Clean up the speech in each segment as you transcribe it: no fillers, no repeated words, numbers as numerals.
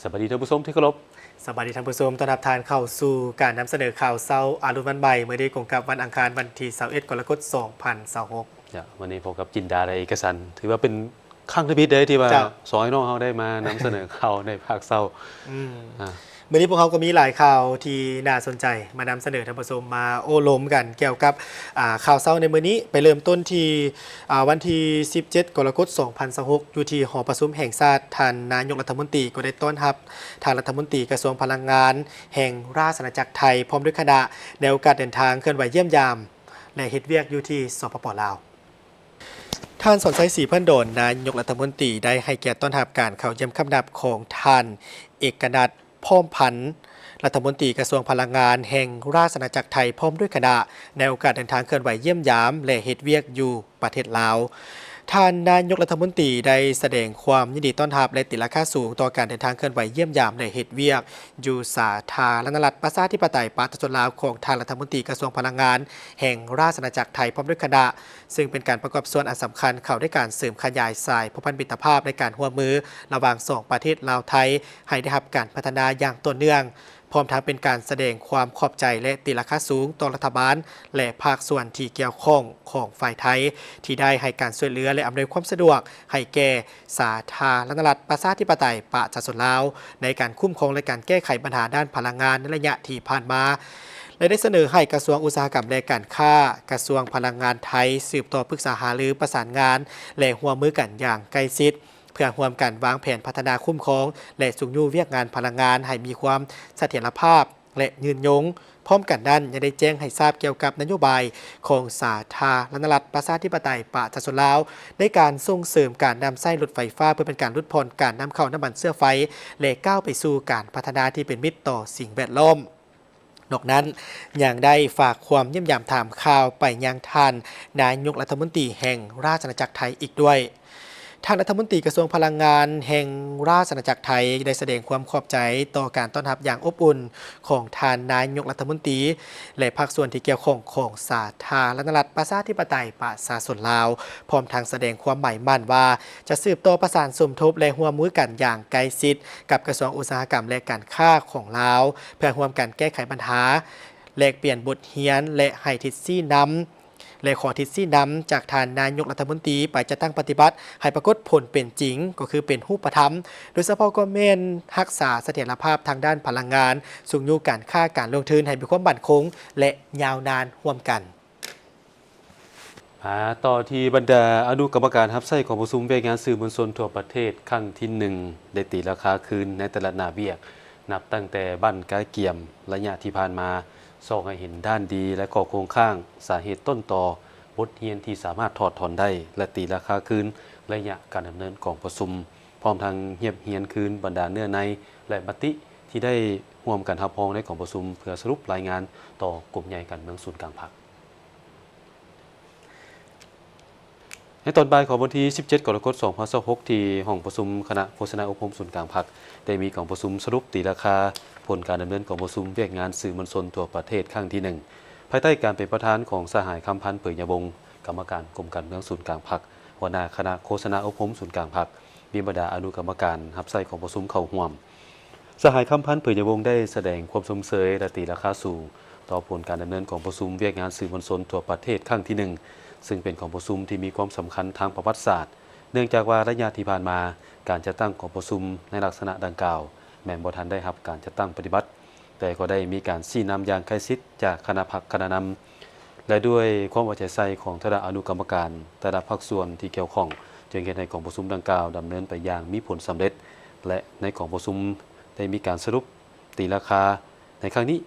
สวัสดีท่านผู้ชมที่เคารพสวัสดีท่านผู้ชมต้อนรับทานเข้าสู่การนำเสนอข่าวเช้าอารุณวันใหม่เมื่อได้กงกับวันอังคารวันที่21กรกฎาคม2026วันนี้พบกับจินดาในเอกสันถือว่าเป็นครั้งที่พิเศษเลยที่ว่าสองไอ้น้องเขาได้มานำเสนอข่าวในภาคเศร้าเมื่อนี้พวกเขาก็มีหลายข่าวที่น่าสนใจมานำเสนอท่านผู้ชมมาโอ้ล้มกันเกี่ยวกับข่าวเช้าในมื้อนี้ไปเริ่มต้นที่วันที่17กรกฎาคม2026อยู่ที่หอประชุมแห่งชาติท่านนายกรัฐมนตรีก็ได้ต้อนรับทางรัฐมนตรีกระทรวงพลังงานแห่งราชอาณาจักรไทยพร้อมด้วยคณะในโอกาสเดินทางเคลื่อนไหวเยี่ยมยามและเฮ็ดเวียกอยู่ที่สปป.ลาวท่านสนใจศรีเพิ่นโดนนายกรัฐมนตรีได้ให้เกียรติต้อนรับการเข้าเยี่ยมคำนับของท่านเอกนัทพร้อมพันธ์รัฐมนตรีกระทรวงพลังงานแห่งราชอาณาจักรไทยพร้อมด้วยคณะในโอกาสเดินทางเคลื่อนไหวเยี่ยมยามและเฮ็ดเวียกอยู่ประเทศลาวท่านนายกรัฐมนตรีได้แสดงความยินดีต้อนรับและติดราคาสูงต่อการเดินทางเคลื่อนไหวเยี่ยมยามและเฮ็ดเวียกอยู่สาธารณรัฐประชาธิปไตยประชาชนลาวของทางรัฐมนตรีกระทรวงพลังงานแห่งราชอาณาจักรไทยพร้อมด้วยคณะซึ่งเป็นการประกอบส่วนอันสำคัญเข้าด้วยการเสริมขยายสายพันธมิตรภาพในการร่วมมือระหว่างสองประเทศลาวไทยให้ได้รับการพัฒนาอย่างต่อเนื่องพร้อมทั้งเป็นการแสดงความขอบใจและติราคาสูงต่อรัฐบาลและภาคส่วนที่เกี่ยวข้องของฝ่ายไทยที่ได้ให้การช่วยเหลือและอำนวยความสะดวกให้แก่สาธารณรัฐประชาธิปไตยประชาชนลาวในการคุ้มครองและการแก้ไขปัญหาด้านพลังงานในระยะที่ผ่านมาและได้เสนอให้กระทรวงอุตสาหกรรมและการค้ากระทรวงพลังงานไทยสืบต่อปรึกษาหารือประสานงานและร่วมมือกันอย่างใกล้ชิดเพื่อร่วมกันวางแผนพัฒนาคุ้มครองและสูงอยู่เวียกงานพลังงานให้มีความเสถียรภาพและยืนยงพร้อมกันนั้นยังได้แจ้งให้ทราบเกี่ยวกับนโยบายของสาธารณรัฐประชาธิปไตยประชาชนลาวในการส่งเสริมการนำไส้รถไฟฟ้าเพื่อเป็นการลดพลการนำเข้าน้ำมันเสื้อไฟและก้าวไปสู่การพัฒนาที่เป็นมิตรต่อสิ่งแวดล้อมนอกนั้นยังได้ฝากความเยี่ยมยามถามข่าวไปยังท่านนายกรัฐมนตรีแห่งราชอาณาจักรไทยอีกด้วยท่านรัฐมนตรีกระทรวงพลังงานแห่งราชอาณาจักรไทยได้แสดงความขอบใจต่อการต้อนรับอย่างอบอุ่นของท่านนายกรัฐมนตรีและภาคส่วนที่เกี่ยวข้องของสาธารณรัฐประชาธิปไตยประชาชนลาวพร้อมทางแสดงความหมายมั่นว่าจะสืบต่อประสานสมทบและร่วมมือกันอย่างใกล้ชิดกับกระทรวงอุตสาหกรรมและการค้าของลาวเพื่อร่วมกันแก้ไขปัญหาแลกเปลี่ยนบทเรียนและให้ทิศชี้นำและขอทิศชี้นำจากท่านนายกรัฐมนตรีไปจะตั้งปฏิบัติให้ปรากฏผลเป็นจริงก็คือเป็นรูปธรรมโดยเฉพาะก็เม่นรักษาเสถียรภาพทางด้านพลังงานสูงอยู่การค่าการลงทุนให้มีความมั่นคงและยาวนานร่วมกันต่อที่บรรดาอนุกรรมการรับใช้ของประชุมเวียกงานสื่อมวลชนทั่วประเทศครั้งที่1ได้ตีราคาคืนในแต่ละหน้าเวียกนับตั้งแต่บ้านกาเกียมระยะที่ผ่านมาส่องให้เห็นด้านดีและก่อโครงข้างสาเหตุต้นต่อบทเรียนที่สามารถถอดถอนได้และตีราคาคืนระยะการดำเนินของประชุมพร้อมทางเฮียบเฮียนคืนบรรดาเนื้อในและมติที่ได้ร่วมกันรับรองในของประชุมเพื่อสรุปรายงานต่อกลุ่มใหญ่การเมืองศูนย์กลางพรรคในตอนบ่ายของวันที่17กรกฎาคม2026ที่ห้องประชุมคณะโฆษณาอบรมศูนย์กลางพรรคได้มีของประชุมสรุปตีราคาผลการดำเนินของประชุมเวียกงานสื่อมวลชนทั่วประเทศครั้งที่1ภายใต้การเป็นประธานของสหายคำพันธ์เปิยยวงศ์กรรมการกรมการเมืองศูนย์กลางพรรคหัวหน้าคณะโฆษณาอบรมศูนย์กลางพรรคมีบรรดาอนุกรรมการรับใช้ของประชุมเข้าร่วมสหายคำพันธ์เปิยยวงศ์ได้แสดงความสมเสยและตีราคาสูงต่อผลการดำเนินของประชุมเวียกงานสื่อมวลชนทั่วประเทศครั้งที่1ซึ่งเป็นของประชุมที่มีความสำคัญทางประวัติศาสตร์เนื่องจากว่าระยะที่ผ่านมาการจัดตั้งของประชุมในลักษณะดังกล่าวแม้บ่ทันได้รับการจัดตั้งปฏิบัติแต่ก็ได้มีการชี้นำอย่างใกล้ชิดจากคณะพรรคคณะนำและด้วยความเอาใจใส่ของแต่ละอนุกรรมการแต่ละภาคส่วนที่เกี่ยวข้องจึงเฮ็ดให้ของประชุมดังกล่าวดำเนินไปอย่างมีผลสำเร็จและในของประชุมได้มีการสรุปตีราคาในครั้งนี้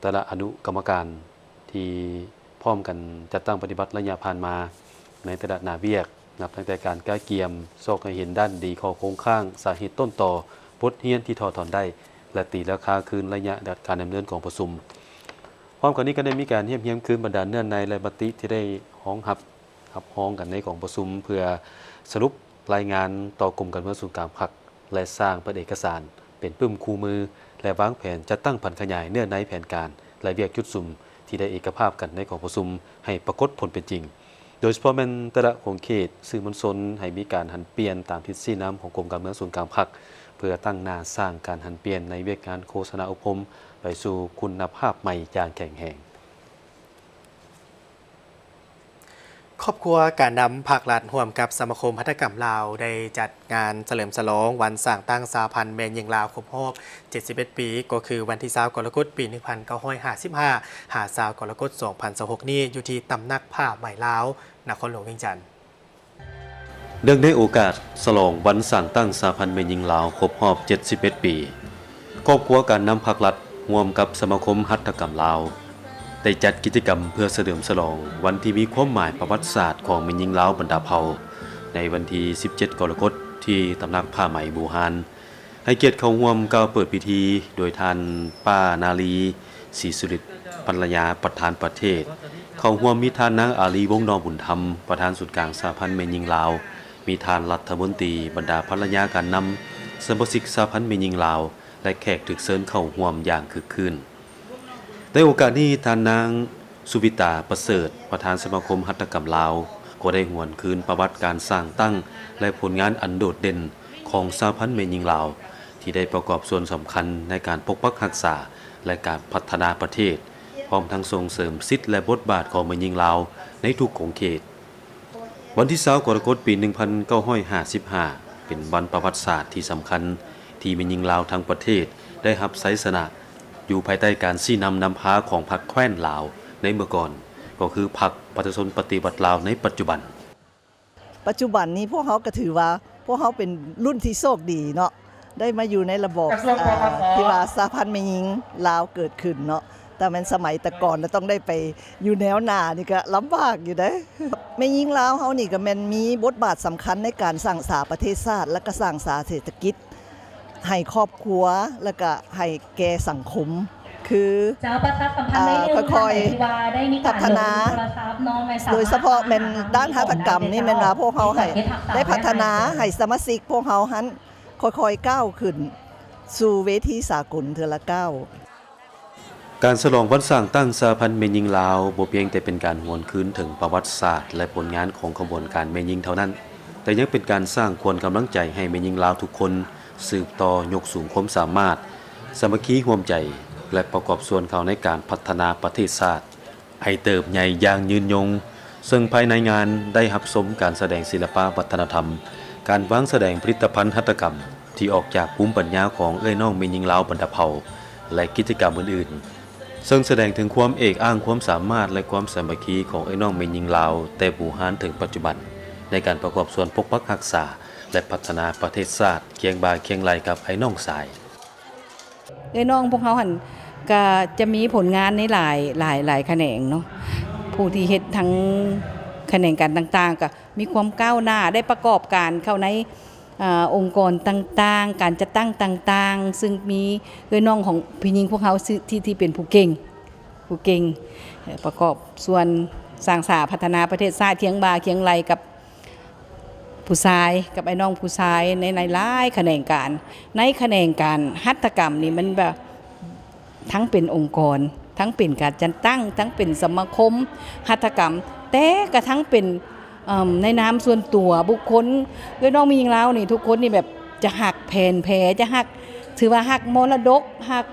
แต่ละอนุกรรมการที่พร้อมกันจัดตั้งปฏิบัติระยะผ่านมาในแต่ละหน้าเวียกนับตั้งแต่การก้าเกียมซอกให้เห็นด้านดีของโครงข้างสาเหตุต้นต่อบทเรียนที่ถอดถอนได้และตีราคาคืนระยะการดำเนินของประชุมพร้อมกันนี้ก็ได้มีการเยี่ยมคืนบรรดาเนื่องในและมติที่ได้ห้องห้องกันในของประชุมเพื่อสรุปรายงานต่อกรมการเมืองศูนย์กลางพรรคและสร้างเป็นเอกสารเป็นปึ้มคู่มือและวางแผนจัดตั้งผันขยายเนื่องในแผนการและเวียกจุดสุ่มที่ได้เอกภาพกันในของประชุมให้ปรากฏผลเป็นจริงโดยเฉพาะแม่นแต่ละของเขตสื่อมวลชนให้มีการหันเปลี่ยนตามทิศชี้นำของกรมการเมืองศูนย์กลางพรรค เพื่อตั้งหน้าสร้างการหันเปลี่ยนในเวียกงานโฆษณาอบรมไปสู่คุณภาพใหม่อย่างแข็งแรง ครอบครัวการนำภาครัฐร่วมกับสมาคมหัตถกรรมลาวได้จัดงานเฉลิมฉลองวันสร้างตั้งสาพันธ์แมนยิงลาวครบรอบ71 ปีก็คือวันที่20กรกฎาคมปี 1955 หา20กรกฎาคม 2026 นี้อยู่ที่ตำหนักผ้าไหมลาวนครหลวงเวียงจันทน์ เนื่องในโอกาสฉลองวันสร้างตั้งสาพันธ์แม่หญิงลาวครบรอบ 71 ปี ครอบครัวการนำภาครัฐร่วมกับสมาคมหัตถกรรมลาวได้จัดกิจกรรมเพื่อเฉลิมฉลองวันที่มีความหมายประวัติศาสตร์ของแม่หญิงลาวบรรดาเผ่าในวันที่ 17 กรกฎาคมที่ตำหนักผ้าไหมบูฮานให้เกียรติเข้าร่วมกล่าวเปิดพิธีโดยท่านป้านาลีศรีสุริตภรรยาประธานประเทศเข้าร่วมมีท่านนางอาลีวงศ์นอบุญธรรมประธานศูนย์กลางสหพันธ์แม่หญิงลาวมีท่านรัฐมนตรีบรรดาภรรยาการนำสมาชิกสหพันธ์แม่หญิงลาวและแขกถูกเชิญเข้าร่วมอย่างคึกคืนในโอกาสนี้ท่านนางสุวิตาประเสริฐประธานสมาคมหัตถกรรมลาวก็ได้หวนคืนประวัติการสร้างตั้งและผลงานอันโดดเด่นของสหพันธ์แม่หญิงลาวที่ได้ประกอบส่วนสำคัญในการปกปักรักษาและการพัฒนาประเทศพร้อมทั้งส่งเสริมสิทธิและบทบาทของแม่หญิงลาวในทุกของเขตวันที่20กรกฎาคมปี 1955 เป็นวันประวัติศาสตร์ที่สำคัญที่แม่หญิงลาวทั้งประเทศได้รับชัยชนะอยู่ภายใต้การชี้นำพาของพรรคแคว้นลาวในเมื่อก่อนก็คือพรรคประชาชนปฏิวัติลาวในปัจจุบันนี้พวกเขาก็ถือว่าพวกเขาเป็นรุ่นที่โชคดีเนาะได้มาอยู่ในระบบที่ว่าสหพันธ์แม่หญิงลาวเกิดขึ้นเนาะแต่มันสมัยแต่ก่อนเราต้องได้ไปอยู่แนวหน้านี่ก็ลำบากอยู่เด้แม่หญิงลาวเฮานี่ก็แม่นมีบทบาทสำคัญในการสร้างสาประเทศชาติและก็สร้างสาเศรษฐกิจให้ครอบครัวแล้วก็ให้แก่สังคมคือค่อยๆพัฒนาโดยเฉพาะเป็นด้านหัตถกรรมนี่แม่นว่าพวกเขาให้ได้พัฒนาให้สมาชิกพวกเขาหันค่อยๆก้าวขึ้นสู่เวทีสากลเทื่อละก้าวการฉลองวันสร้างตั้งสหพันธ์แม่หญิงลาวบ่เพียงแต่เป็นการหวนคืนถึงประวัติศาสตร์และผลงานของขบวนการแม่หญิงเท่านั้นแต่ยังเป็นการสร้างควรกำลังใจให้แม่หญิงลาวทุกคนสืบต่อยกสูงความสามารถสามัคคีร่วมใจและประกอบส่วนเขาในการพัฒนาประเทศชาติให้เติบใหญ่อย่างยืนยงซึ่งภายในงานได้รับชมการแสดงศิลปะวัฒนธรรมการวางแสดงผลิตภัณฑ์หัตถกรรมที่ออกจากภูมิปัญญาของเอ้ยน้องแม่หญิงลาวบรรดาเผ่าและกิจกรรมอื่นๆซึ่งแสดงถึงความเอกอ้างความสามารถและความสามัคคีของเอ้ยน้องแม่หญิงลาวแต่บูฮานถึงปัจจุบันในการประกอบส่วนปกปักรักษาและพัฒนาประเทศชาติเคียงบ่าเคียงไหลกับไอ้น้องสายน้องพวกเขาหันก็จะมีผลงานในหลายแขนงเนาะผู้ที่เฮ็ดทั้งแขนงการต่างๆก็มีความก้าวหน้าได้ประกอบการเข้าในองค์กรต่างๆการจัดตั้งต่างๆซึ่งมีน้องของพี่หญิงพวกเขาที่เป็นผู้เก่งประกอบส่วนสร้างสาพัฒนาประเทศชาติเคียงบ่าเคียงไหลกับผู้ชายกับไอ้น้องผู้ชายในหลายแขนงการในแขนงการหัตถกรรมนี่มันแบบทั้งเป็นองค์กรทั้งเป็นการจัดตั้งทั้งเป็นสมาคมหัตถกรรมแต่กระทั่งเป็นในนามส่วนตัวบุคคลน้องมีหญิงลาวนี่ทุกคนนี่แบบจะหักแผ่นแผลจะหักถือว่าหักมรดกหัก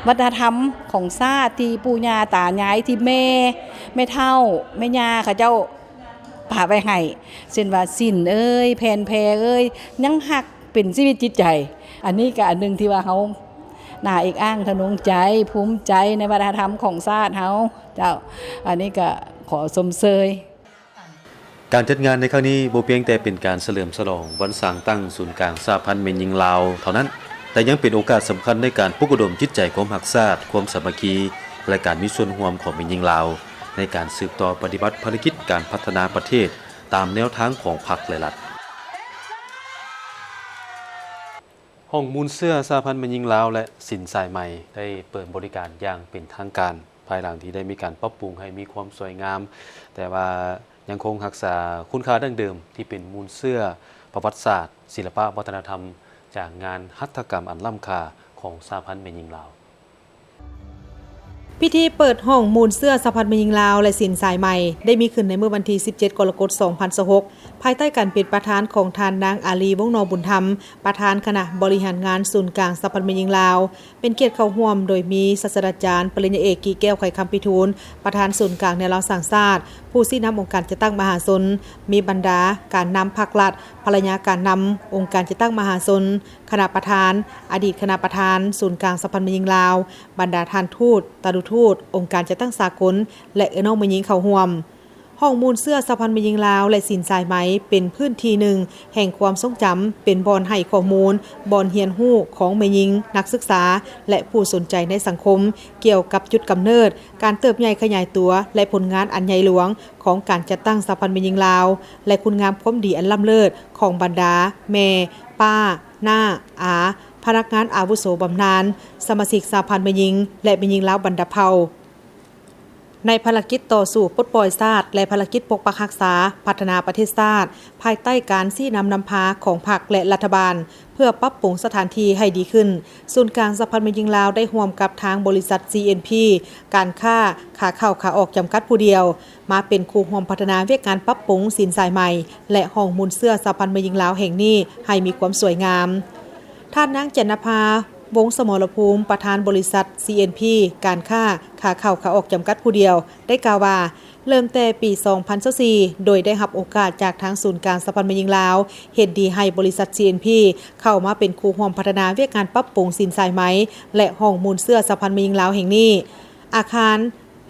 วัฒนธรรมของชาติที่ปู่ย่าตายายที่แม่เฒ่าแม่ย่าเขาเจ้าพาไปให้เช่นว่าสิ้นแผ่นแผลยังหักเป็นชีวิตจิตใจอันนี้ก็อันนึงที่ว่าเขาน่าเอกอ้างทะนงใจภูมิใจในวัฒนธรรมของชาติเฮาเจ้าอันนี้ก็ขอสมเสยการจัดงานในครั้งนี้บ่เพียงแต่เป็นการเฉลิมฉลองวันสร้างตั้งศูนย์กลางสหพันธ์แม่หญิงลาวเท่านั้นแต่ยังเป็นโอกาสสำคัญในการปลุกระดมจิตใจความรักชาติความสามัคคีและการมีส่วนร่วมของแม่หญิงลาวในการสืบต่อปฏิบัติภารกิจการพัฒนาประเทศตามแนวทางของพรรคและรัฐห้องมูลเสื้อสหพันธ์แม่หญิงลาวและสินสายใหม่ได้เปิดบริการอย่างเป็นทางการภายหลังที่ได้มีการปรับปรุงให้มีความสวยงามแต่ว่ายังคงรักษาคุณค่าดั้งเดิมที่เป็นมูลเสื้อประวัติศาสตร์ศิลปะวัฒนธรรมจากงานหัตถกรรมอันล้ำค่าของสหพันธ์แม่หญิงลาว พิธีเปิดห้องมูลเสื้อสะพานแม่หญิงลาวและสินสายใหม่ได้มีขึ้นในเมื่อวันที่ 17 กรกฎาคม 2026 ภายใต้การเป็นประธานของทานนางอาลีวงศ์นอบุญธรรม ประธานคณะบริหารงานศูนย์กลางสะพานแม่หญิงลาว เป็นเกียรติเข้าร่วมโดยมีศาสตราจารย์ปริญญาเอกกีแก้วไข่คำพิทูลประธานศูนย์กลางแนวเราสร้างชาติผู้ชี้นำองค์การจัดตั้งมหาชนมีบรรดาการนำภาครัฐภรรยาการนำองค์การจัดตั้งมหาชนคณะประธานอดีตคณะประธานศูนย์กลางสะพานแม่หญิงลาวบรรดาท่านทูตตาดุทูตองค์การจัดตั้งสากลและน้องแม่หญิงเข้าร่วมห้องมูลเสื้อสะพานแม่หญิงลาวและสินสายไหมเป็นพื้นที่หนึ่งแห่งความทรงจำเป็นบอนให้ข้อมูลบอนเฮียนฮู้ของแม่หญิงนักศึกษาและผู้สนใจในสังคมเกี่ยวกับจุดกำเนิดการเติบใหญ่ขยายตัวและผลงานอันใหญ่หลวงของการจัดตั้งสะพานแม่หญิงลาวและคุณงามความดีอันล้ำเลิศของบรรดาแม่ป้าน้าอาพนักงานอาวุโสบำนาญสมาชิกสะพานแม่หญิงและแม่หญิงลาวบรรดาเผ่าในภารกิจต่อสู้ปลดปล่อยชาติและภารกิจปกปักรักษาพัฒนาประเทศชาติภายใต้การชี้นำพาของพรรคและรัฐบาลเพื่อปรับปรุงสถานที่ให้ดีขึ้นศูนย์กลางสะพานแม่หญิงลาวได้ร่วมกับทางบริษัท CNP การค้าขาเข้าขาออกจำกัดผู้เดียวมาเป็นคู่ร่วมพัฒนาเวียกงานปรับปรุงสินสายใหม่และห้องมูลเสื้อสะพานแม่หญิงลาวแห่งนี้ให้มีความสวยงามท่านนางเจนภาวงศ์สมรภูมิประธานบริษัท CNP การค้าขาเข้าขาออกจำกัดผู้เดียวได้กล่าวว่าเริ่มแต่ปี 2024 โดยได้รับโอกาสจากทางศูนย์กลางสะพานแม่หญิงลาวเห็นดีให้บริษัท CNP เข้ามาเป็นคู่ร่วมพัฒนาเวียกงานปรับปรุงสินสายไหมและห้องมูลเสื้อสะพานแม่หญิงลาวแห่งนี้อาคาร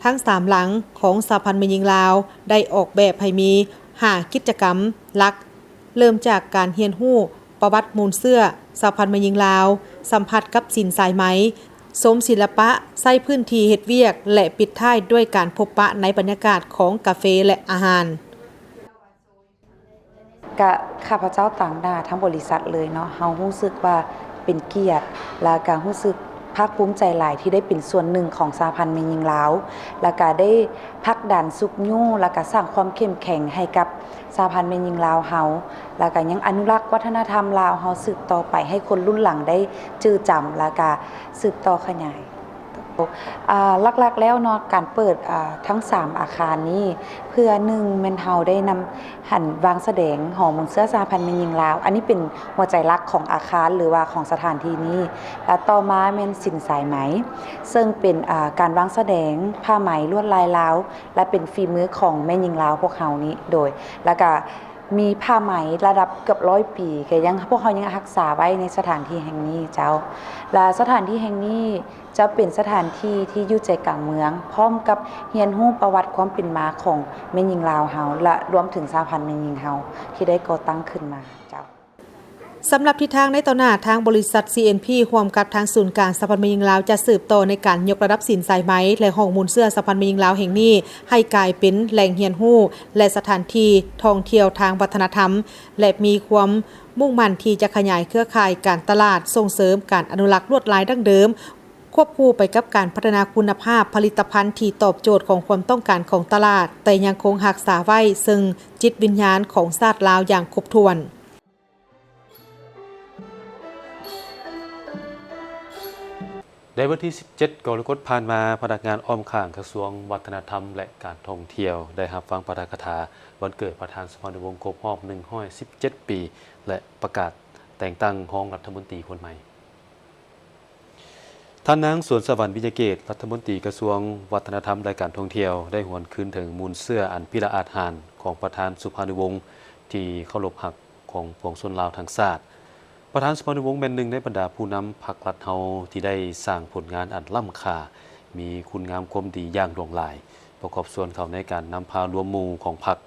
ทั้ง3หลังของสะพานแม่หญิงลาวได้ออกแบบให้มี5กิจกรรมหลักเริ่มจากการเรียนรู้ประวัติมูลเสื้อสะพานแม่หญิงลาวสัมผัสกับสินสายไหมสมศิลปะใส่พื้นที่เฮ็ดเวียกและปิดท้ายด้วยการพบปะในบรรยากาศของกาแฟและอาหารกะข้าพเจ้าต่างหน้าทั้งบริษัทเลยเนาะเฮารู้สึกว่าเป็นเกียรติและก็รู้สึกภาคภูมิใจหลายที่ได้เป็นส่วนหนึ่งของสหพันธ์แม่หญิงลาวและก็ได้ผลักดันสุขยู่และก็สร้างความเข้มแข็งให้กับสหพันธ์แม่หญิงลาวเฮาแล้วก็ยังอนุรักษ์วัฒนธรรมลาวเฮาสืบต่อไปให้คนรุ่นหลังได้จื้อจำแล้วก็สืบต่อขยายหลักๆแล้วเนาะการเปิดทั้ง3อาคารนี้เพื่อ1แม่นเฮาได้นำหันวางแสดงหอมูลเสื้อสหพันธ์แม่หญิงลาวอันนี้เป็นหัวใจหลักของอาคารหรือว่าของสถานที่นี้และต่อมาแม่นสินสายไหมซึ่งเป็นการวางแสดงผ้าไหมลวดลายลาวและเป็นฝีมือของแม่หญิงลาวพวกเฮานี้โดยแล้วก็มีผ้าไหมระดับเกือบ100 ปีก็ยังพวกเขายังรักษาไว้ในสถานที่แห่งนี้เจ้าและสถานที่แห่งนี้จะเป็นสถานที่ที่อยู่ใจกลางเมืองพร้อมกับเรียนรู้ประวัติความเป็นมาของแม่หญิงลาวเฮาและรวมถึงสหพันธ์แม่หญิงเฮาที่ได้ก่อตั้งขึ้นมาเจ้าสำหรับทิศทางในต่อหน้าทางบริษัท CNP ร่วมกับทางศูนย์กลางสะพานแม่หญิงลาวจะสืบต่อในการยกระดับสินสายไหมและห้องมูลเสื้อสะพานแม่หญิงลาวแห่งนี้ให้กลายเป็นแหล่งเรียนรู้และสถานที่ท่องเที่ยวทางวัฒนธรรมและมีความมุ่งมั่นที่จะขยายเครือข่ายการตลาดส่งเสริมการอนุรักษ์ลวดลายดั้งเดิมควบคู่ไปกับการพัฒนาคุณภาพผลิตภัณฑ์ที่ตอบโจทย์ของความต้องการของตลาดแต่ยังคงรักษาไว้ซึ่งจิตวิญญาณของชาติลาวอย่างครบถ้วนในวันที่ 17 กรกฎาคมผ่านมาพนักงานอ้อมข้างกระทรวงวัฒนธรรมและการท่องเที่ยวได้รับฟังปาฐกถาวันเกิดประธานสภาวงศ์ครบรอบ117 ปีและประกาศแต่งตั้งรองรัฐมนตรีคนใหม่ท่านนางสวนสวรรค์วิญญาเกตรัฐมนตรีกระทรวงวัฒนธรรมและการท่องเที่ยวได้หวนคืนถึงมูลเสื้ออันพิระอาจหารของประธานสุภานุวงศ์ที่เคารพรักของปวงชนลาวทั้งชาติประธานสุภานุวงศ์เป็นหนึ่งในบรรดาผู้นำพรรครัฐเฮาที่ได้สร้างผลงานอันล้ำค่ามีคุณงามความดีอย่างหลวงหลายประกอบส่วนเขาในการนำพารวมหมู่ของพรรค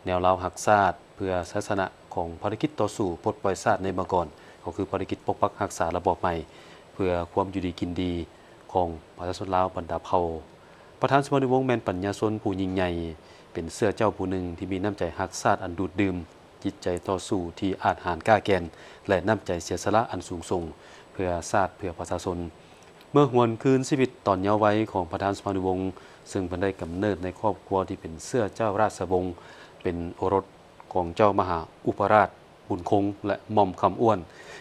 แนวลาวหักชาติเพื่อศาสนะของภารกิจต่อสู้ปลดปล่อยชาติในมาก่อนก็คือภารกิจปกปักรักษาระบอบใหม่เพื่อความอยู่ดีกินดีของประชาชนลาวบรรดาเผ่าประธานสุภานุวงศ์แม่นปัญญาชนผู้ยิ่งใหญ่เป็นเสื้อเจ้าผู้หนึ่งที่มีน้ำใจรักชาติอันดูดดื่มจิตใจต่อสู้ที่อาจหาญกล้าแกนและน้ำใจเสียสละอันสูงส่งเพื่อชาติเพื่อประชาชนเมื่อหวนคืนชีวิตตอนเยาว์วัยของประธานสุภานุวงศ์ซึ่งเพิ่นได้กำเนิดในครอบครัวที่เป็นเสื้อเจ้าราชวงศ์เป็นโอรสของเจ้ามหาอุปราชบุญคงและหม่อมคำอ้วน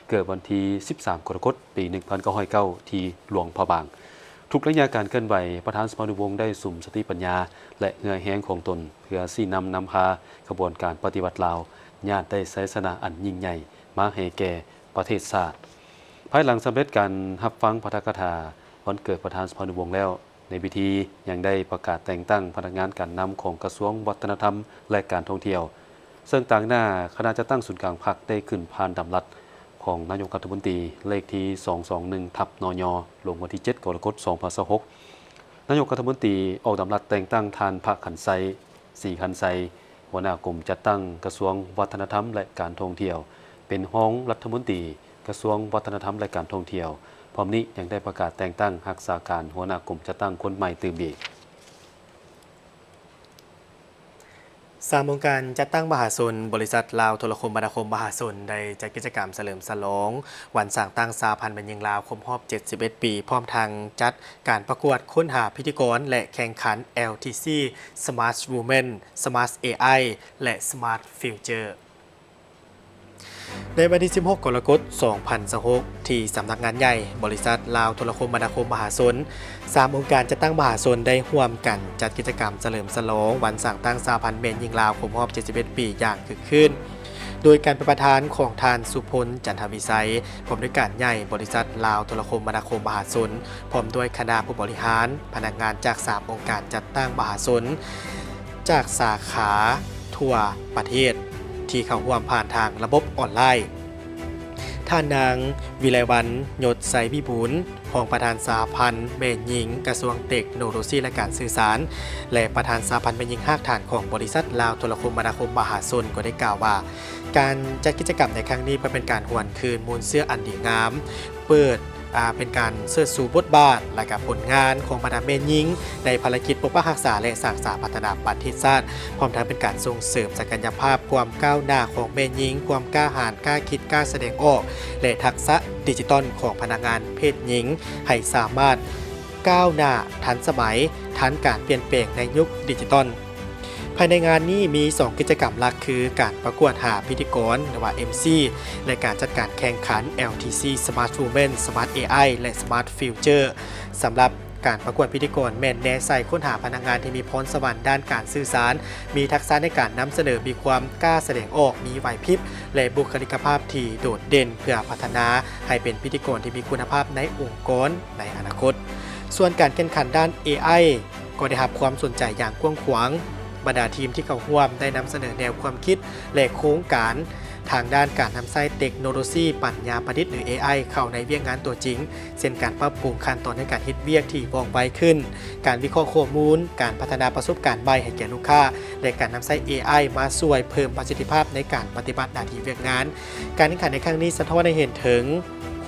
เกิดวันที่13 กรกฎาคมปี 1909 ที่หลวงพระบาง ทุกระยะการเคลื่อนไหวประธานสภานุวงศ์ได้สุ่มสติปัญญาและเหงื่อแห้งของตนเพื่อสี่นำพากระบวนการปฏิวัติลาวญาติได้ไสสนะอันยิ่งใหญ่มาให้แก่ประเทศชาติภายหลังสำเร็จการรับฟังปาฐกถาวันเกิดประธานสภานุวงศ์แล้วในพิธียังได้ประกาศแต่งตั้งพนักงานการนำของกระทรวงวัฒนธรรมและการท่องเที่ยวซึ่งต่างหน้าคณะจัดตั้งศูนย์กลางพรรคได้ขึ้นผ่านดำรัสของนายกรัฐมนตรีเลขที่221/นย.ลงวันที่7 กรกฎาคม 2026นายกรัฐมนตรีออกดำรัสแต่งตั้งทานพระขันไซ4ขันไซหัวหน้ากรมจัดตั้งกระทรวงวัฒนธรรมและการท่องเที่ยวเป็นรองรัฐมนตรีกระทรวงวัฒนธรรมและการท่องเที่ยวพร้อมนี้ยังได้ประกาศแต่งตั้งรักษาการหัวหน้ากรมจัดตั้งคนใหม่ตื่มอีก3องค์การจัดตั้งมหาชนบริษัทลาวโทรคมนาคมมหาชนได้จัดกิจกรรมเฉลิมฉลองวันสร้างตั้งสาพันธ์บัญญังลาวครบรอบ71 ปีพร้อมทางจัดการประกวดค้นหาพิธีกรและแข่งขัน LTC Smart Women Smart AI และ Smart Futureในวันที่16 กรกฎาคม 2026ที่สำนักงานใหญ่บริษัทลาวโทรคมนาคมมหาชน3องค์การจัดตั้งมหาชนได้ร่วมกันจัดกิจกรรมเฉลิมฉลองวันสร้างตั้งสาพันธ์แม่หญิงลาวครบรอบ71 ปีอย่างคึกคืนโดยการเป็นประธานของทานสุพลจันทวิสัยผู้อำนวยการใหญ่บริษัทลาวโทรคมนาคมมหาชนพร้อมด้วยคณะผู้บริหารพนักงานจาก3องค์การจัดตั้งมหาชนจากสาขาทั่วประเทศที่เข้าร่วมผ่านทางระบบออนไลน์ท่านนางวิไลวรรณยศไสพิบูลรองประธานสหพันธ์แม่หญิงกระทรวงเทคโนโลยีและการสื่อสารและประธานสหพันธ์แม่หญิงภาคฐานของบริษัทลาวโทรคมนาคมมหาชนก็ได้กล่าวว่าการจัดกิจกรรมในครั้งนี้เพื่อเป็นการหวนคืนมูลเสื้ออันดีงามเปิดเป็นการเสิร์ชสู่บทบาทและกับผลงานของบรรดาแม่หญิงในภารกิจปกป้องรักษาและสร้างสรรค์พัฒนาประเทศชาติพร้อมทั้งเป็นการส่งเสริมศักยภาพความก้าวหน้าของแม่หญิงความกล้าหาญกล้าคิดกล้าแสดงออกและทักษะดิจิทัลของพนักงานเพศหญิงให้สามารถก้าวหน้าทันสมัยทันการเปลี่ยนแปลงในยุคดิจิทัลภายในงานนี้มี2กิจกรรมหลักคือการประกวดหาพิธีกรหรือว่า MC และการจัดการแข่งขัน LTC Smart Women Smart AI และ Smart Future สำหรับการประกวดพิธีกรแม่นแน่ใส่ค้นหาพนักงานที่มีพรสวรรค์ด้านการสื่อสารมีทักษะในการนำเสนอมีความกล้าแสดงออกมีไหวพริบและบุคลิกภาพที่โดดเด่นเพื่อพัฒนาให้เป็นพิธีกรที่มีคุณภาพในองค์กรในอนาคตส่วนการแข่งขันด้าน AI ก็ได้รับความสนใจอย่างกว้างขวางบรรดาทีมที่เข้าร่วมได้นำเสนอแนวความคิดและโครงการทางด้านการนำใช้เทคโนโลยีปัญญาประดิษฐ์หรือ AI เข้าในเวียกงานตัวจริงเช่นการปรับปรุงขั้นตอนในการเฮ็ดเวียกที่ว่องไวขึ้นการวิเคราะห์ข้อมูลการพัฒนาประสบการณ์ใหม่ให้แก่ลูกค้าและการนำใช้ AI มาช่วยเพิ่มประสิทธิภาพในการปฏิบัติหน้าที่เวียกงานการแข่งขันในครั้งนี้สะท้อนให้เห็นถึง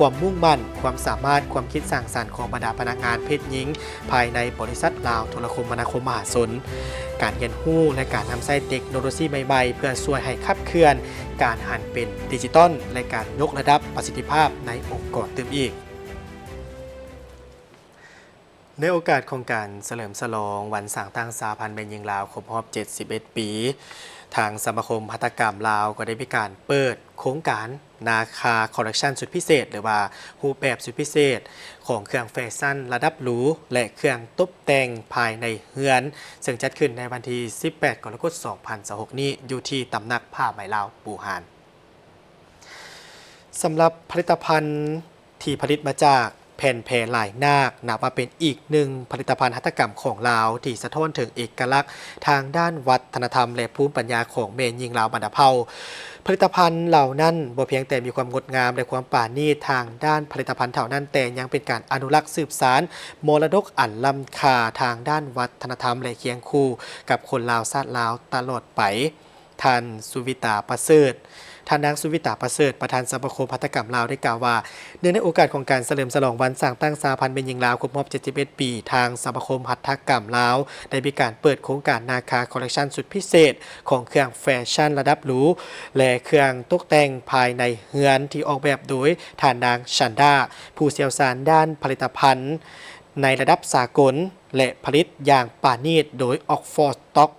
ความมุ่งมั่นความสามารถความคิดสร้างสรรค์ของบรรดาพนักงานเพศหญิงภายในบริษัทลาวโทรคมนาคมมหาชนการเรียนรู้และการนำใช้เทคโนโลยีใหม่ๆเพื่อช่วยให้ขับเคลื่อนการหันเป็นดิจิตอลและการยกระดับประสิทธิภาพในองค์กรเติมอีกในโอกาสของการเฉลิมฉลองวันสร้างตั้งสาพันธ์แม่หญิงลาวครบรอบ71 ปีทางสมาคมหัตถกรรมลาวก็ได้มีการเปิดโครงการนาคาคอลเลคชันสุดพิเศษหรือว่ารูปแบบสุดพิเศษของเครื่องแฟชั่นระดับหรูและเครื่องตกแต่งภายในเฮือนซึ่งจัดขึ้นในวันที่18 กรกฎาคม 2026นี้อยู่ที่ตำหนักผ้าไหมลาวปูหานสำหรับผลิตภัณฑ์ที่ผลิตมาจากแผ่นแพรลายนาคนับว่าเป็นอีกหนึ่งผลิตภัณฑ์หัตถกรรมของลาวที่สะท้อนถึงเอกลักษณ์ทางด้านวัฒนธรรมและภูมิปัญญาของแม่หญิงลาวบรรพเผ่าผลิตภัณฑ์เหล่านั้นบ่เพียงแต่มีความงดงามและความปราณีตทางด้านผลิตภัณฑ์เท่านั้นแต่ยังเป็นการอนุรักษ์สืบสานมรดกอันล้ำค่าทางด้านวัฒนธรรมและเคียงคู่กับคนลาวชาติลาวตลอดไปท่านสุวิตาประเสริฐท่านนางสุวิตาประเสริฐประธานสมาคมหัตถกรรมลาวได้กล่าวว่าเนื่องในโอกาสของการเฉลิมฉลองวันสร้างตั้งสาพันธ์แม่หญิงลาวครบรอบ71 ปีทางสมาคมหัตถกรรมลาวได้มีการเปิดโครงการนาคาคอลเลคชันสุดพิเศษของเครื่องแฟชั่นระดับหรูและเครื่องตกแต่งภายในเฮือนที่ออกแบบโดยท่านนางชันดาผู้เชี่ยวชาญด้านผลิตภัณฑ์ในระดับสากลและผลิตอย่างปราณีตโดยออกฟอร์สต็อก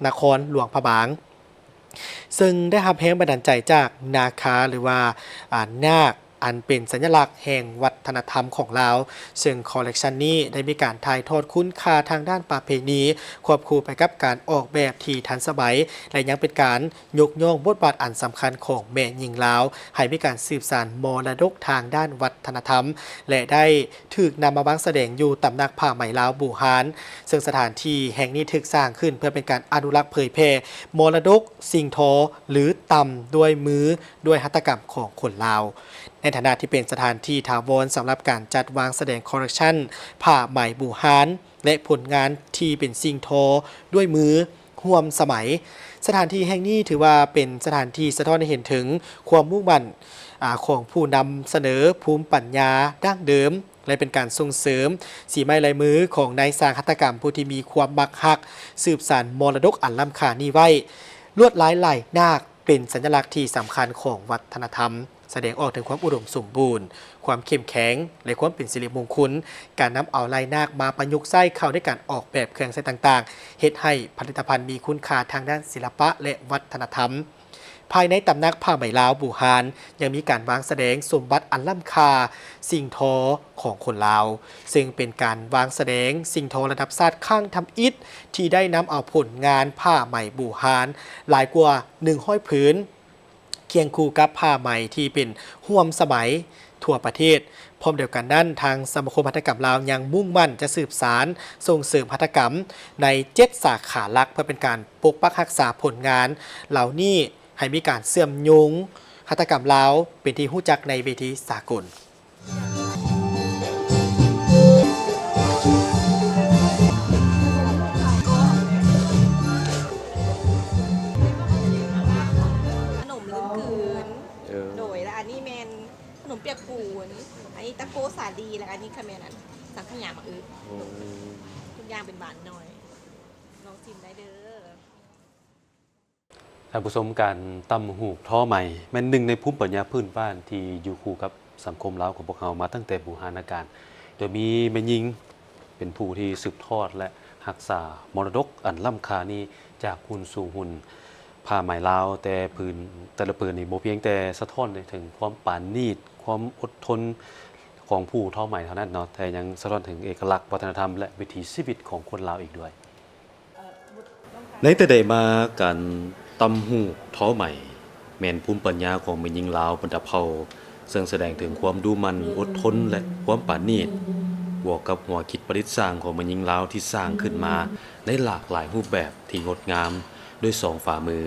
นครหลวงพระบางซึ่งได้รับแรงบันดาลใจจากนาคาหรือว่านาค อันเป็นสัญลักษณ์แห่งวัฒนธรรมของลาวซึ่งคอลเลกชันนี้ได้มีการถ่ายทอดคุณค่าทางด้านประเพณีควบคู่ไปกับการออกแบบที่ทันสมัยและยังเป็นการยกย่องบทบาทอันสำคัญของแม่หญิงลาวให้มีการสืบสานมรดกทางด้านวัฒนธรรมและได้ถูกนำมาวางแสดงอยู่ตำหนักผ้าไหมลาวบูฮานซึ่งสถานที่แห่งนี้ถูกสร้างขึ้นเพื่อเป็นการอนุรักษ์เผยแพร่มรดกสิ่งทอหรือตำด้วยมือด้วยหัตถกรรมของคนลาวในฐานะที่เป็นสถานที่ถาวรสำหรับการจัดวางแสดงคอลเลกชันผ้าไหมบูฮานและผลงานที่เป็นสิ่งทอด้วยมือร่วมสมัยสถานที่แห่งนี้ถือว่าเป็นสถานที่สะท้อนให้เห็นถึงความมุ่งมั่นของผู้นำเสนอภูมิปัญญาดั้งเดิมและเป็นการส่งเสริมสีไม้ลายมือของนายสร้างหัตถกรรมผู้ที่มีความมักฮักสืบสานมรดกอันล้ำค่านี้ไว้ลวดลายไหลนาคเป็นสัญลักษณ์ที่สำคัญของวัฒนธรรมแสดงออกถึงความอุดมสมบูรณ์ความเข้มแข็งและความเป็นสิริมงคลการนำเอาลายนาคมาประยุกต์ใช้เข้าในการออกแบบเครื่องใช้ต่างๆเฮ็ดให้ผลิตภัณฑ์มีคุณค่าทางด้านศิลปะและวัฒนธรรมภายในตำหนักผ้าไหมลาวบูฮานยังมีการวางแสดงสมบัติอันล้ำค่าสิ่งทอของคนลาวซึ่งเป็นการวางแสดงสิ่งทอระดับชาติข้างทำอิฐที่ได้นำเอาผลงานผ้าไหมบูฮานหลายกว่า100ผืนเคียงคู่กับผ้าไหมที่เป็นร่วมสมัยทั่วประเทศพร้อมเดียวกันนั้นทางสมาคมหัตถกรรมลาวยังมุ่งมั่นจะสืบสารส่งเสริมหัตถกรรมใน7สาขาหลักเพื่อเป็นการปกปักรักษาผลงานเหล่านี้ให้มีการเสื่อมโยงหัตถกรรมลาวเป็นที่รู้จักในเวทีสากลขนมลืมกืนโดยและอันนี้แมนขนมเปียกปูนอันนี้ตะโกสาดีและอันนี้คาเมนันสังขยามาอึดทุกอย่างเป็นบานหน่อยลองชิมได้เด้อท่านผู้ชมการตำหูกท้อใหม่แม่นหนึ่งในภูมิปัญญาพื้นบ้านที่อยู่คู่กับสังคมลาวของพวกเรามาตั้งแต่โบราณกาลโดยมีแม่หญิงเป็นผู้ที่สืบทอดและรักษามรดกอันล้ำค่านี้จากหุ่นสู่หุ่นผ้าไหมลาวแต่ละผืนนี่บ่เพียงแต่สะท้อนถึงความปานนีตความอดทนของผู้ท้อใหม่เท่านั้นเนาะแต่ยังสะท้อนถึงเอกลักษณ์วัฒนธรรมและวิถีชีวิตของคนลาวอีกด้วยในแต่ใดมาการตำหูกท้อใหม่แม่นภูมิปัญญาของแม่หญิงลาวบรรดาเผ่าซึ่งแสดงถึงความดูมันอดทนและความปานนีตบวกกับหัวคิดประดิษฐ์สร้างของแม่หญิงลาวที่สร้างขึ้นมาในหลากหลายรูปแบบที่งดงามด้วยสองฝ่ามือ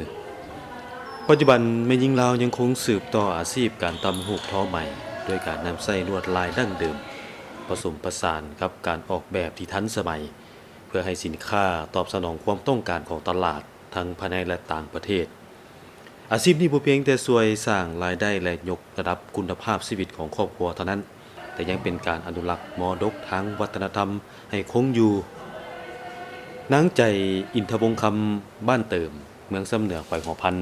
ปัจจุบันแม่หญิงลาวยังคงสืบต่ออาชีพการตำหูกท้อใหม่โดยการนำใส้ลวดลายดั้งเดิมผสมผสานกับการออกแบบที่ทันสมัยเพื่อให้สินค้าตอบสนองความต้องการของตลาดทั้งภายในและต่างประเทศอาชีพนี้บ่เพียงแต่ช่วยสร้างรายได้และยกระดับคุณภาพชีวิตของครอบครัวเท่านั้นแต่ยังเป็นการอนุรักษ์มรดกทางวัฒนธรรมให้คงอยู่นางใจอินทวงศ์คำบ้านเติมเมืองสำเหนือแขวงหัวพัน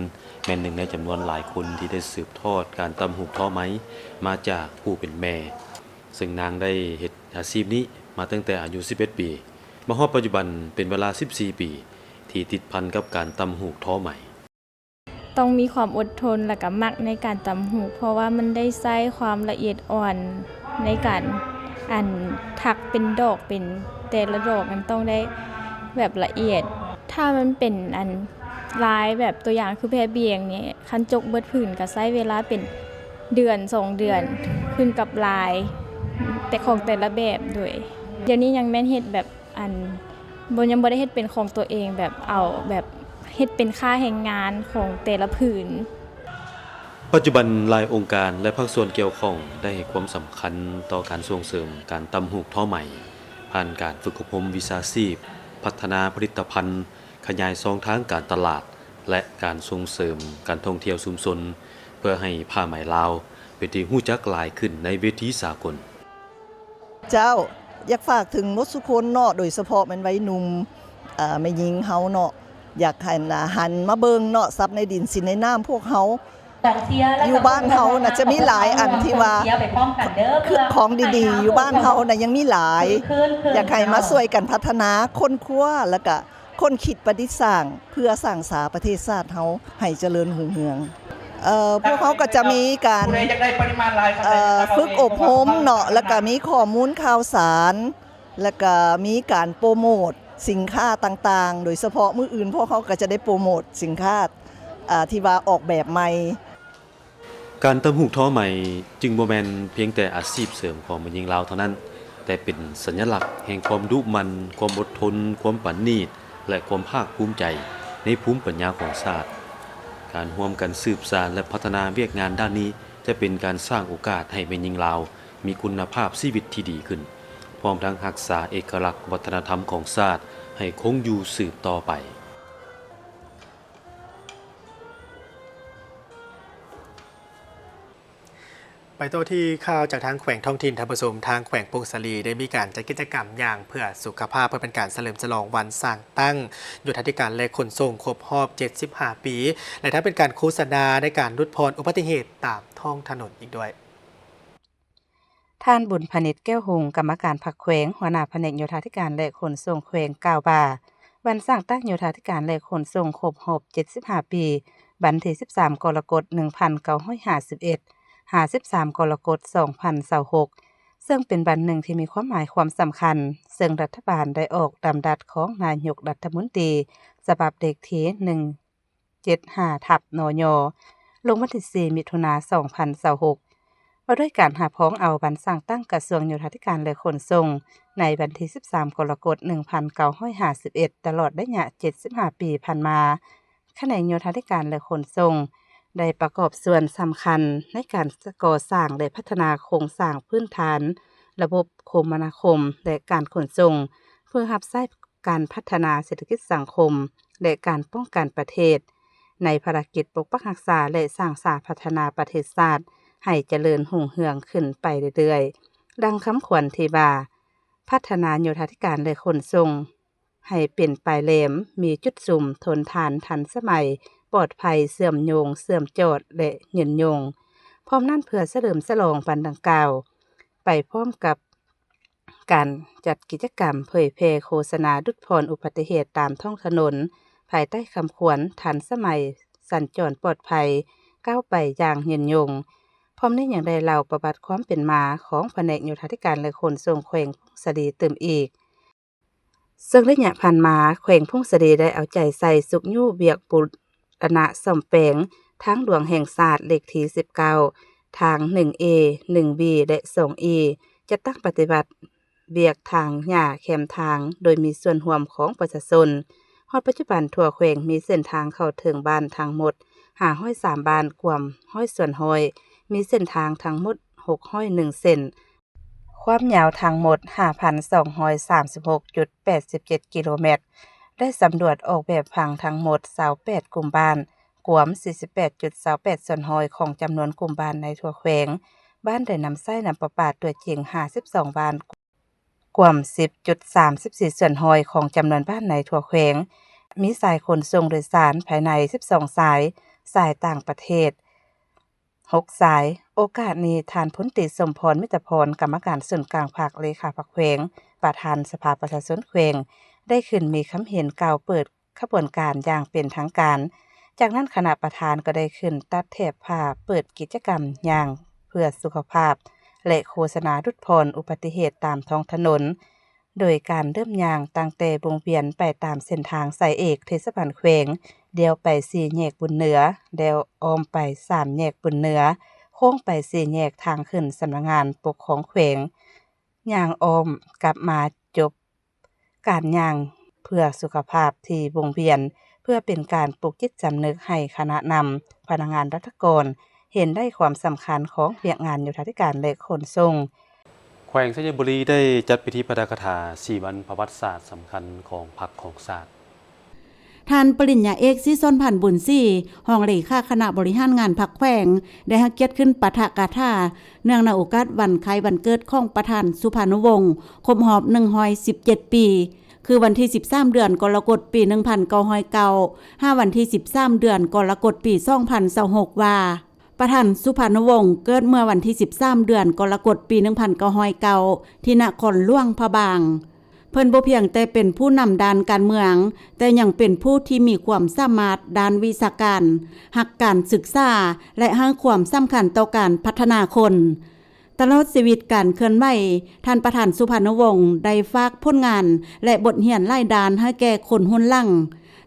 แม่นหนึ่งในจำนวนหลายคนที่ได้สืบทอดการตำหูกท้อไหมมาจากผู้เป็นแม่ซึ่งนางได้เฮ็ดอาชีพนี้มาตั้งแต่อายุ11ปีมาฮอดปัจจุบันเป็นเวลา14ปีที่ติดพันกับการตำหูกท้อใหม่ต้องมีความอดทนและก็มักในการตำหูกเพราะว่ามันได้ใช้ความละเอียดอ่อนในการถักเป็นดอกเป็นแต่ละดอกมันต้องได้แบบละเอียดถ้ามันเป็นลายแบบตัวอย่างคือแพรเบียงเนี่ยคันจกเบิดผืนก็ใช้เวลาเป็นเดือน2 เดือนขึ้นกับลายแต่ของแต่ละแบบด้วยเดี๋ยวนี้ยังแม่นเฮ็ดแบบยังบ่ได้เฮ็ดเป็นของตัวเองแบบเอาแบบเฮ็ดเป็นค่าแรงงานของแต่ละผืนปัจจุบันหลายองค์การและภาคส่วนเกี่ยวข้องได้ให้ความสำคัญต่อการส่งเสริมการตำหูกท้อใหม่ผ่านการฝึกอบรมวิชาชีพพัฒนาผลิตภัณฑ์ขยายช่องทางการตลาดและการส่งเสริมการท่องเที่ยวชุมชนเพื่อให้ผ้าไหมลาวเป็นที่รู้จักหลายขึ้นในเวทีสากลเจ้าอยากฝากถึงมดสุคนเนาะโดยเฉพาะมันไว้หนุ่มแม่หญิงเฮาเนาะอยากให้หันมาเบิ่งเนาะซับในดินสินในน้ำพวกเฮาอยู่บ้านเฮาน่ะจะมีหลายอันที่ว่าคือของดีๆอยู่บ้านเฮาน่ะยังมีหลายอยากให้มาช่วยกันพัฒนาค้นคว้าแล้วก็ค้นคิดประดิษฐ์สร้างเพื่อสร้างสาประเทศชาติเฮาให้เจริญรุ่งเรือง พวกเขาก็จะมีการฝึกอบรมเนาะแล้วก็มีข้อมูลข่าวสารแล้วก็มีการโปรโมทสินค้าต่างๆโดยเฉพาะมื้ออื่นพวกเขาก็จะได้โปรโมทสินค้าที่ว่าออกแบบใหม่การตำหูกท้อใหม่จึงบ่แม่นเพียงแต่อาชีพเสริมของแม่หญิงลาวเท่านั้นแต่เป็นสัญลักษณ์แห่งความดุมันความอดทนความปานนีตและความภาคภูมิใจในภูมิปัญญาของชาติการร่วมกันสืบสานและพัฒนาเวียกงานด้านนี้จะเป็นการสร้างโอกาสให้แม่หญิงลาวมีคุณภาพชีวิตที่ดีขึ้นพร้อมทั้งรักษาเอกลักษณ์วัฒนธรรมของชาติให้คงอยู่สืบต่อไปไปต่อที่ข่าวจากทางแขวงท้องถิ่นทับผสมทางแขวงพงศลีได้มีการจัดกิจกรรมอย่างเพื่อสุขภาพเพื่อเป็นการเฉลิมฉลองวันสร้างตั้งโยธาธิการและขนส่งครบรอบ75 ปีและถ้าเป็นการโฆษณาในการลดพรอุบัติเหตุตามท้องถนนอีกด้วยท่านบุญพนิชแก้วหงกรรมการพรรคแขวงหัวหน้าแผนกโยธาธิการและขนส่งแขวงกล่าวว่าวันสร้างตั้งโยธาธิการและขนส่งครบรอบ75 ปีวันที่13 กรกฎาคม 53 กรกฎาคม 2026ซึ่งเป็นวันหนึ่งที่มีความหมายความสำคัญซึ่งรัฐบาลได้ออกตามดัดของนายกรัฐมนตรีฉบับเลขที่175/นย.ลงวันที่4 มิถุนายน 2026ว่าด้วยการหาพ้องเอาวันสร้างตั้งกระทรวงโยธาธิการและขนส่งในวันที่13 กรกฎาคม 1951ตลอดระยะ75 ปีผ่านมาแขนงโยธาธิการและขนส่งได้ประกอบส่วนสำคัญในการก่อสร้างและพัฒนาโครงสร้างพื้นฐานระบบคมนาคมและการขนส่งเพื่อรับใช้การพัฒนาเศรษฐกิจสังคมและการป้องกันประเทศในภารกิจปกปักรักษาและสร้างสรรค์พัฒนาประเทศชาติให้เจริญรุ่งเรืองขึ้นไปเรื่อยๆดังคำขวัญที่ว่าพัฒนาโยธาธิการและขนส่งให้เป็นปลายแหลมมีจุดสุ่มทนทานทันสมัยปลอดภัยเสื่อมโยงเสื่อมจอดและยืนยงพร้อมนั่นเพื่อเฉลิมฉลองวันดังกล่าวไปพร้อมกับการจัดกิจกรรมเผยแพร่โฆษณาลดพรอุบัติเหตุตามท้องถนนภายใต้คำขวัญทันสมัยสัญจรปลอดภัยก้าวไปอย่างยืนยงพร้อมนี้อย่างได้เล่าประวัติความเป็นมาของแผนกโยธาธิการและขนส่งแขวงพงศลีตื่มอีกซึ่งระยะผ่านมาแขวงพงศลีได้เอาใจใส่สุขยู่เบียกบุรณะซ่อมแปลงทางหลวงแห่งชาติเลขที่19ทาง 1A 1B และ 2E จะตั้งปฏิบัติเบียกทางหญ้าแคมทางโดยมีส่วนร่วมของประชาชนฮอดปัจจุบันทั่วแขวงมีเส้นทางเข้าถึงบ้านทั้งหมด503บ้านกว่า100ส่วนห้อยมีเส้นทางทั้งหมด601เส้นความยาวทั้งหมด 5,236.87 กิโลเมตรได้สำรวจออกแบบผังทั้งหมด28กลุ่มบ้านกว่า 48.28 ส่วนห้อยของจำนวนกลุ่มบ้านในทั่วแขวงบ้านได้นำใช้น้ำประปาตัวจริง52บ้านกว่า 10.34 ส่วนห้อยของจำนวนบ้านในทั่วแขวงมีสายขนส่งโดยสารภายใน12สายต่างประเทศ6สายโอกาสนี้ท่านพลตรีสมพรมิตรพรกรรมการส่วนกลางภาคเลขาพรรคแขวงประธานสภาประชาชนแขวงได้ขึ้นมีคำเห็นกล่าวเปิดขบวนการอย่างเป็นทางการจากนั้นคณะประธานก็ได้ขึ้นตัดแถบผ้าเปิดกิจกรรมอย่างเพื่อสุขภาพและโฆษณาลดพรอุบัติเหตุตามท้องถนนโดยการเริ่มย่างตั้งแต่วงเวียนไปตามเส้นทางสายเอกเทศบาลแขวงเดียวไป4แยกบุญเหนือเดียวอ้อมไป3แยกบุญเหนือโค้งไป4แยกทางขึ้นสำนักงานปกครองแขวงย่างอ้อมกลับมาจบการย่างเพื่อสุขภาพที่วงเวียนเพื่อเป็นการปลุกจิตสำนึกให้คณะนำพนักงานรัฐกรเห็นได้ความสำคัญของเวียกงานโยธาธิการและขนส่งแขวงชัยบุรีได้จัดพิธีปาฐกถา4วันประวัติศาสตร์สำคัญของพรรคของชาติท่านปริญญาเอกสิส้นพันธ์บุญศรีรองเลขาคณะบริหารงานพรรคแขวงได้ให้เกียรติขึ้นปาฐกถาเนื่องในโอกาสวันคล้ายวันเกิดของประธานสุภานุวงศ์ครบรอบ117ปีคือวันที่13เดือนกรกฎาคมปี1909วันที่13เดือนกรกฎาคมปี2026ว่าประธานสุภานุวงศ์เกิดเมื่อวันที่13เดือนกรกฎาคมปี1909ที่นครหลวงพระบางเ พิ่นบ่เพียงแต่เป็นผู้นำด้านการเมืองแต่ยังเป็นผู้ที่มีความสามารถด้านวิชาการหักการศึกษาและให้ความสำคัญต่อการพัฒนาคนตลอดชีวิตการเคลื่อนไหวท่านประธานสุพรรณวงศ์ได้ฝากผลงานและบทเรียนหลายด้านให้แก่คนรุ่นหลัง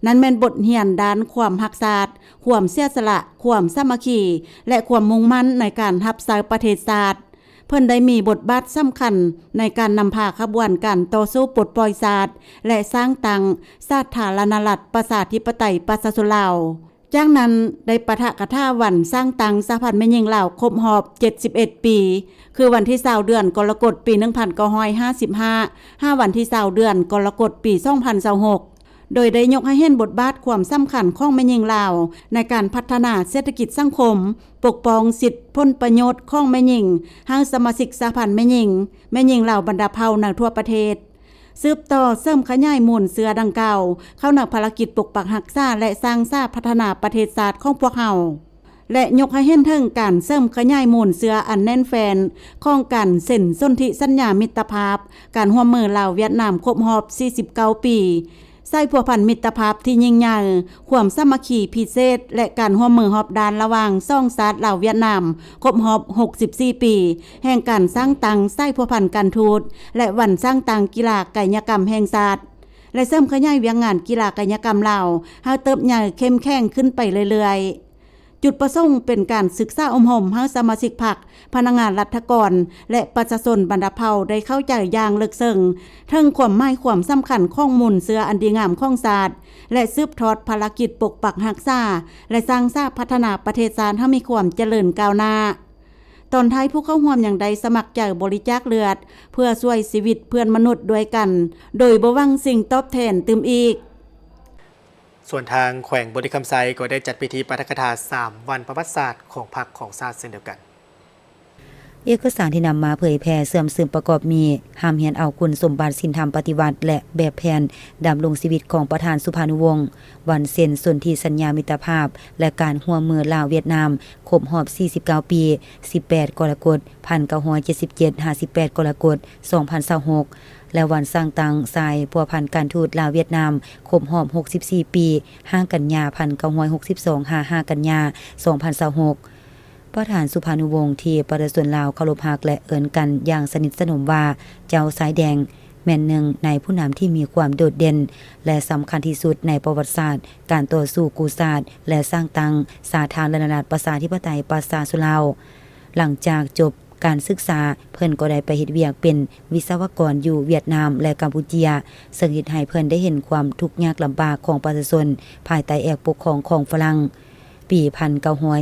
นั้นแม่นบทเรียนด้านความรักชาติความเสียสละความสามัคคีและความมุ่งมั่นในการรับใช้ประเทศชาติเพิ่นได้มีบทบาทสำคัญในการนำพาขบวนการต่อสู้ปลดปล่อยชาติและสร้างตั้งสาธารณรัฐประชาธิปไตยประชาชนลาวจากนั้นได้ปะทะกะท่าวันสร้างตังสหพันธ์แม่หญิงลาวครบรอบ71 ปีคือวันที่20เดือนกรกฎาคมปี1955 5วันที่20เดือนกรกฎาคมปี2026โดยได้ยกให้เห็นบทบาทความสำคัญของแม่หญิงลาวในการพัฒนาเศรษฐกิจสังคมปกป้องสิทธิผลประโยชน์ของแม่หญิงให้สมาชิกสหพันธ์แม่หญิงลาวบรรดาเผ่าในทั่วประเทศสืบต่อเสริมขยายมูลเสือดังกล่าวเข้าในภารกิจปกปักรักษาและสร้างสร้างพัฒนาประเทศชาติของพวกเฮาและยกให้เห็นถึงการเสริมขยายมูลเสืออันแน่นแฟนของการเซ็นสนธิสัญญามิตรภาพการร่วมมือลาวเวียดนามครบรอบ49 ปีใส่พัวพันมิตรภาพที่ยิ่งใหญ่ความสามัคคีพิเศษและการร่วมมือรอบด้านระหว่างสองชาติลาวเวียดนามครบรอบ64 ปีแห่งการสร้างตังใส่พัวพันการทูตและวันสร้างตังกีฬากายกรรมแห่งชาติและเสริมขยายเวียงงานกีฬากายกรรมลาวให้เติบใหญ่เข้มแข็งขึ้นไปเรื่อยๆจุดประสงค์เป็นการศึกษาอมห่มให้สมาชิกพรรคพนักงานรัฐกรและประชาชนบรรดาเผ่าได้เข้าใจอย่างลึกซึ้งถึงความหมายความสำคัญของมูลเสืออันดีงามของชาติและสืบทอดภารกิจปกปักรักษาและสร้างสร้างพัฒนาประเทศชาติให้มีความเจริญก้าวหน้าตอนท้ายผู้เข้าร่วมอย่างใดสมัครใจบริจาคเลือดเพื่อช่วยชีวิตเพื่อนมนุษย์ด้วยกันโดยบ่หวังสิ่งตอบแทนตื่มอีกส่วนทางแขวงบริคำไซก็ได้จัดพิธีปาฐกถา3 วันประวัติศาสตร์ของพรรคของชาติเช่นเดียวกันเอกสารที่นำมาเผยแพร่เสื่อมซึมประกอบมีห้ามเหียนเอาคุณสมบัติศีลธรรมปฏิวัติและแบบแผนดำรงชีวิตของประธานสุภานุวงศ์วันเซ็นสนธิสัญญามิตรภาพและการร่วมมือลาวเวียดนามครบรอบ49 ปี18 กรกฎาคม 1977 58 กรกฎาคม 2026และวันสร้างตังสายพัวพันการทูตลาวเวียดนามครบรอบ64 ปี5 กันยายน 1962 5 กันยายน 2026ประธานสุภานุวงศ์ที่ประชาชนลาวเคารพรักและเอิ้นกันอย่างสนิทสนมว่าเจ้าสายแดงแม่นหนึ่งในผู้นำที่มีความโดดเด่นและสำคัญที่สุดในประวัติศาสตร์การต่อสู้กู้ชาติและสร้างตังสาธารณรัฐประชาธิปไตยประชาชนลาวหลังจากจบการศึกษาเพิ่นก็ได้ไปเฮ็ดเวียกเป็นวิศวกรอยู่เวียดนามและกัมพูชาซึ่งเฮ็ดให้เพิ่นได้เห็นความทุกข์ยากลำบากของประชาชนภายใต้แอกปกครองของฝรั่งปี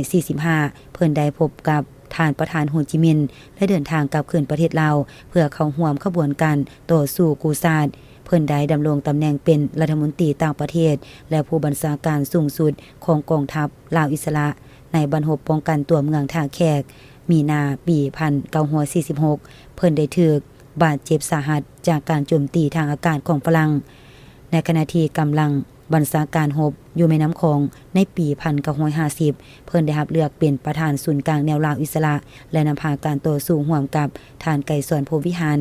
1945เพิ่นได้พบกับท่านประธานโฮจิมินห์และเดินทางกลับคืนประเทศลาวเพื่อเข้าร่วมขบวนการต่อสู้กู้ชาติเพิ่นได้ดำรงตำแหน่งเป็นรัฐมนตรีต่างประเทศและผู้บัญชาการสูงสุดของกองทัพลาวอิสระในบรรพป้องกันตัวเมืองท่าแขกมีนาปี1946เพิ่นได้ถูกบาดเจ็บสาหัสจากการโจมตีทางอากาศของฝรั่งในขณะที่กำลังบัญชาการรบอยู่แม่น้ำคองในปี1950เพิ่นได้รับเลือกเป็นประธานศูนย์กลางแนวลาวอิสระและนำพาการต่อสู้ร่วมกับท่านไกรสอนพรหมวิหาร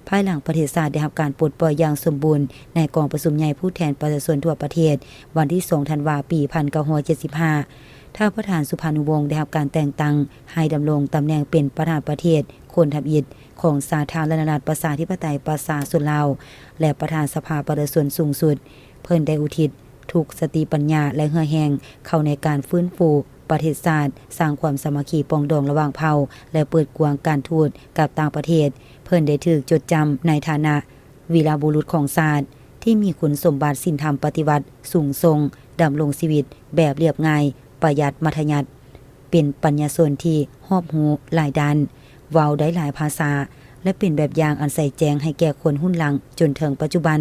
ภายหลังประเทศชาติได้รับการปลดปล่อยอย่างสมบูรณ์ในกองประชุมใหญ่ผู้แทนประชาชนทั่วประเทศวันที่2ธันวาคมปี1975ท่านประธานสุภานุวงศ์ได้รับการแต่งตั้งให้ดำรงตำแหน่งเป็นประธานประเทศคนทับอิฐของสาธารณรัฐประชาธิปไตยประชาชนลาวและประธานสภาประชาชนสูงสุดเพิ่นได้อุทิศทุกสติปัญญาและเหื่อแหงเข้าในการฟื้นฟูประเทศชาติสร้างความสามัคคีปรองดองระหว่างเผ่าและเปิดกว้างการทูตกับต่างประเทศเพิ่นได้ถูกจดจำในฐานะวีรบุรุษของชาติที่มีคุณสมบัติศีลธรรมปฏิบัติสูงส่งดำรงชีวิตแบบเรียบง่ายประหยัดมัธยัสถ์เป็นปัญญาชนที่รอบรู้หลายด้านเว้าได้หลายภาษาและเป็นแบบอย่างอันใส่แจงให้แก่คนรุ่นหลังจนถึงปัจจุบัน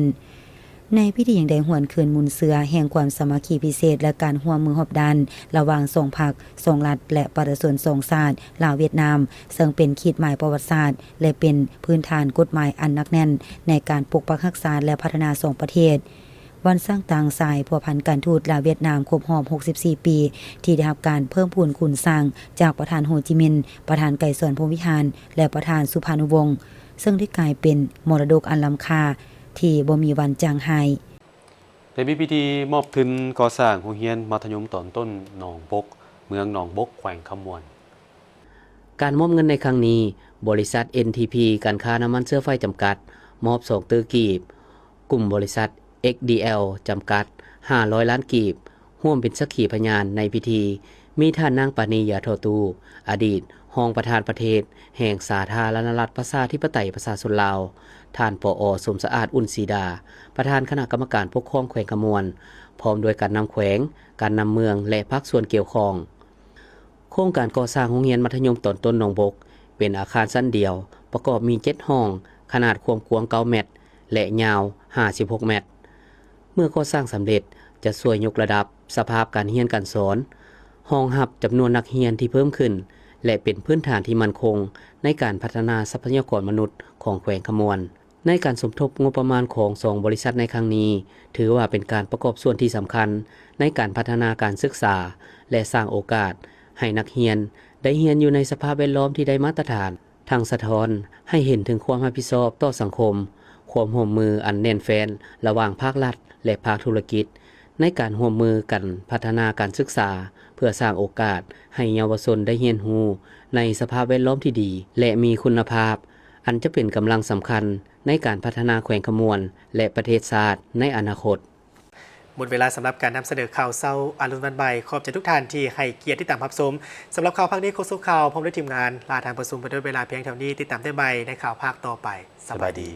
ในพิธีอย่างใดหวนคืนมุนเสือแห่งความสามัคคีพิเศษและการร่วมมือรอบด้านระหว่าง2พรรค2รัฐและประชาชน2ชาติลาวเวียดนามซึ่งเป็นขีดหมายประวัติศาสตร์และเป็นพื้นฐานกฎหมายอันหนักแน่นในการปกปักรักษาและพัฒนา2ประเทศวันสร้างต่างสายพัวพันการทูตลาวเวียดนามครบรอบ64 ปีที่ได้รับการเพิ่มพูนคุณสร้างจากประธานโฮจิมินห์ประธานไกรสอนพรหมวิหารและประธานสุภานุวงศ์ซึ่งได้กลายเป็นมรดกอันล้ำค่า ที่บ่มีวันจางหาย ได้มีพิธีมอบทุนก่อสร้างโรงเรียนมัธยมตอนต้นหนองบกเมืองหนองบกแขวงคำมวนการมอบเงินในครั้งนี้บริษัท NTP การค้าน้ำมันเชื้อไฟจำกัดมอบ2ตื้อกีบกลุ่มบริษัท XDL จำกัด500ล้านกีบร่วมเป็นสักขีพยานในพิธีมีท่านนางปานียาโทตูอดีตรองประธานประเทศแห่งสาธารณรัฐประชาธิปไตยประชาชนลาวท่านปอ.สมสะอาดอุ่นศรีดาประธานคณะกรรมการปกครองแขวงขมวนพร้อมด้วยการนำแขวงการนำเมืองและภาคส่วนเกี่ยวข้องโครงการก่อสร้างโรงเรียนมัธยมตอนต้นหนองบกเป็นอาคารชั้นเดียวประกอบมี7ห้องขนาดความกว้าง9เมตรและยาว56เมตรเมื่อก่อสร้างสำเร็จจะช่วยยกระดับสภาพการเรียนการสอนห้องรับจำนวนนักเรียนที่เพิ่มขึ้นและเป็นพื้นฐานที่มั่นคงในการพัฒนาทรัพยากรมนุษย์ของแขวงขมวนในการสมทบงบประมาณของ2บริษัทในครั้งนี้ถือว่าเป็นการประกอบส่วนที่สำคัญในการพัฒนาการศึกษาและสร้างโอกาสให้นักเรียนได้เรียนอยู่ในสภาพแวดล้อมที่ได้มาตรฐานทางสะท้อนให้เห็นถึงความรับผิดชอบต่อสังคมความร่วมมืออันแน่นแฟ้นระหว่างภาครัฐและภาคธุรกิจในการร่วมมือกันพัฒนาการศึกษาเพื่อสร้างโอกาสให้เยาวชนได้เรียนรู้ในสภาพแวดล้อมที่ดีและมีคุณภาพอันจะเป็นกำลังสำคัญในการพัฒนาแขวงขมวนและประเทศชาติในอนาคตหมดเวลาสำหรับการนำเสนอข่าวเศร้าอรุณวันใหม่ขอบใจทุกท่านที่ให้เกียรติที่ตามรับชมสำหรับข่าวภาคนี้โฆษกข่าวพร้อมด้วยทีมงานลาทางประชุมไปด้วยเวลาเพียงเท่านี้ติดตามได้ใหม่ในข่าวภาคต่อไปสบายดี